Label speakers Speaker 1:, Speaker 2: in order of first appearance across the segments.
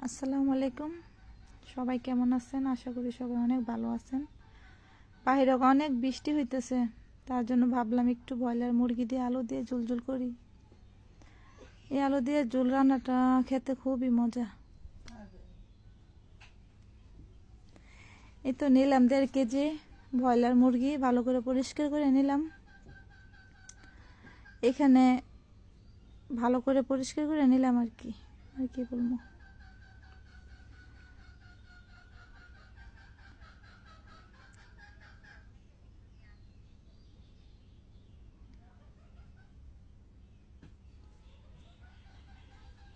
Speaker 1: আসসালামু আলাইকুম। সবাই কেমন আছেন? আশা করি সবাই অনেক ভালো আছেন। বাইরে অনেক বৃষ্টি হইতেছে, তার জন্য ভাবলাম একটু ব্রয়লার মুরগি দিয়ে আলু দিয়ে ঝুল করি। এই আলু দিয়ে ঝুল রান্নাটা খেতে খুবই মজা। এই তো নিলাম 1.5 কেজি ব্রয়লার মুরগি, ভালো করে পরিষ্কার করে নিলাম। এখানে ভালো করে পরিষ্কার করে নিলাম আর কি বলবো।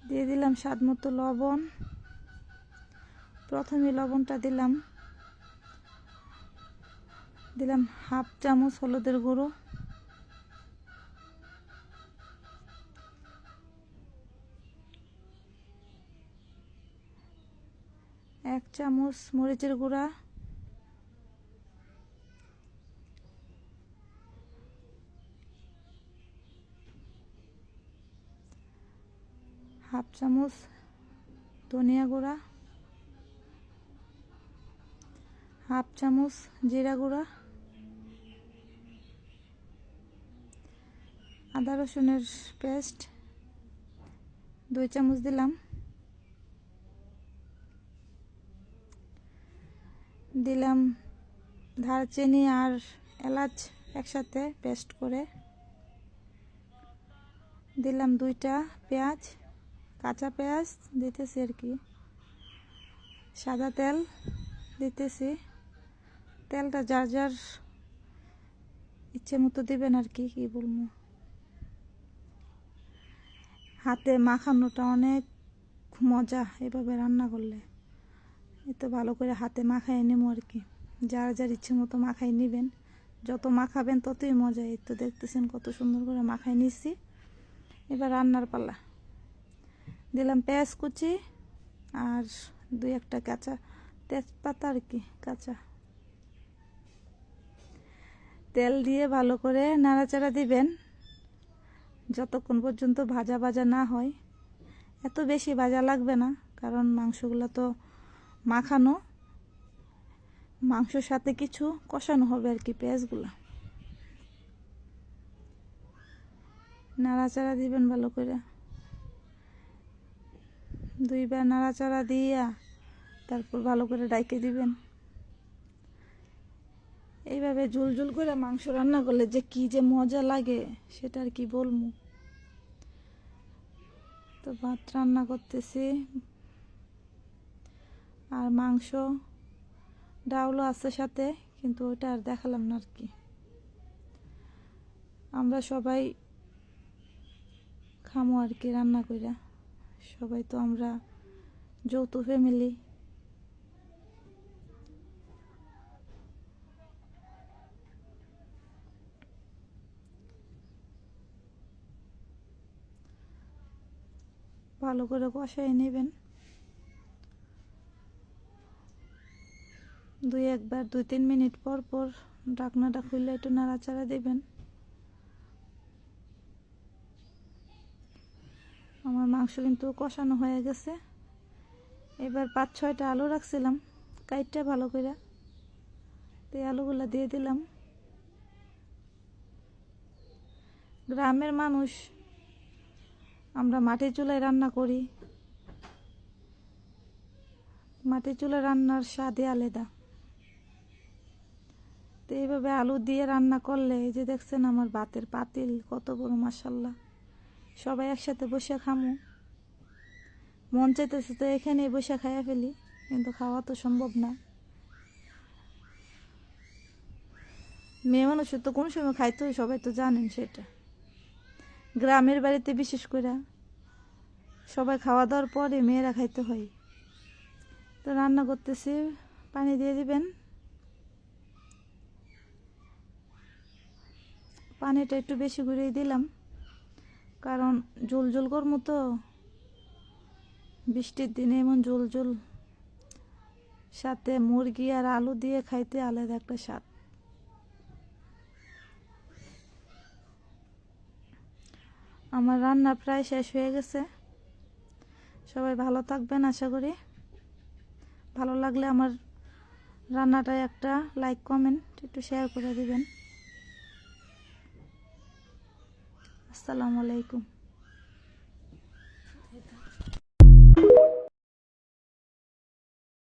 Speaker 1: দিয়ে দিলাম স্বাদ মতো লবণ। প্রথমে লবণটা দিলাম 1/2 চামচ হলুদের গুঁড়ো, 1 চামচ মরিচের গুঁড়া, 1/2 চামচ ধনিয়া গুঁড়া, 1/2 চামচ জিরা গুঁড়া, আদা রসুনের পেস্ট 2 চামচ দিলাম, দারচিনি আর এলাচ একসাথে পেস্ট করে দিলাম। 2টা পেঁয়াজ, কাঁচা পেঁয়াজ দিতেছি আর কি। সাদা তেল দিতেছি। তেলটা যার যার ইচ্ছে মতো দিবেন আর কি বলবো। হাতে মাখানোটা অনেক মজা এভাবে রান্না করলে। এতো ভালো করে হাতে মাখাই নেবো আর কি। যার যার ইচ্ছে মতো মাখাই নেবেন, যত মাখাবেন ততই মজা। এই তো দেখতেছেন কত সুন্দর করে মাখাই নিচ্ছি। এবার রান্নার পালা। দিলাম পেঁয়াজ কুচি আর 2-1টা কাঁচা তেজপাতা আর কি কাঁচা। তেল দিয়ে ভালো করে নাড়াচাড়া দিবেন যতক্ষণ পর্যন্ত ভাজা ভাজা না হয়। এত বেশি ভাজা লাগবে না, কারণ মাংসগুলো তো মাখানো, মাংসর সাথে কিছু কষানো হবে আর কি। পেঁয়াজগুলা নাড়াচাড়া দিবেন ভালো করে। 2 বার নাড়াচাড়া দিয়া তারপর ভালো করে ডাইকে দিবেন। এইভাবে ঝুল করে মাংস রান্না করলে যে মজা লাগে সেটা আর কি বলবো। তো ভাত রান্না করতেছি আর মাংস ডাউলও আছে সাথে, কিন্তু ওটা আর দেখালাম না আর কি। আমরা সবাই খামো আর কি রান্না কইরা। সবাই তো আমরা যৌথ ফ্যামিলি। ভালো করে কষাই নেবেন। 2-3 মিনিট পর পর ঢাকনাটা খুলে একটু নাড়াচাড়া দেবেন। আমার মাংস কিন্তু কষানো হয়ে গেছে। এবার 5-6টা আলু রাখছিলাম কাইটটা ভালো করে, তো এই আলুগুলা দিয়ে দিলাম। গ্রামের মানুষ, আমরা মাটির চুলায় রান্না করি। মাটির চুলায় রান্নার স্বাদই আলাদা। তো এইভাবে আলু দিয়ে রান্না করলে, এই যে দেখছেন আমার ভাতের পাতিল কত বড়, মাশাল্লাহ। সবাই একসাথে বসে খামু। মন চাইতেছে তো এখানে বসে খাইয়া ফেলি, কিন্তু খাওয়া তো সম্ভব না। মেয়ে মানুষের তো কোনো সময় খাইতে হয়, সবাই তো জানেন সেটা। গ্রামের বাড়িতে বিশেষ করে সবাই খাওয়া দাওয়ার পরে মেয়েরা খাইতে হয়। তো রান্না করতেছি, পানি দিয়ে দিবেন। পানিটা একটু বেশি করে দিলাম, কারণ ঝোল করবো তো। বৃষ্টির দিনে এমন ঝোল সাথে মুরগি আর আলু দিয়ে খাইতে আলাদা একটা স্বাদ। আমার রান্না প্রায় শেষ হয়ে গেছে। সবাই ভালো থাকবেন আশা করি। ভালো লাগলে আমার রান্নাটায় একটা লাইক কমেন্ট একটু শেয়ার করে দিবেন। আসসালামু আলাইকুম।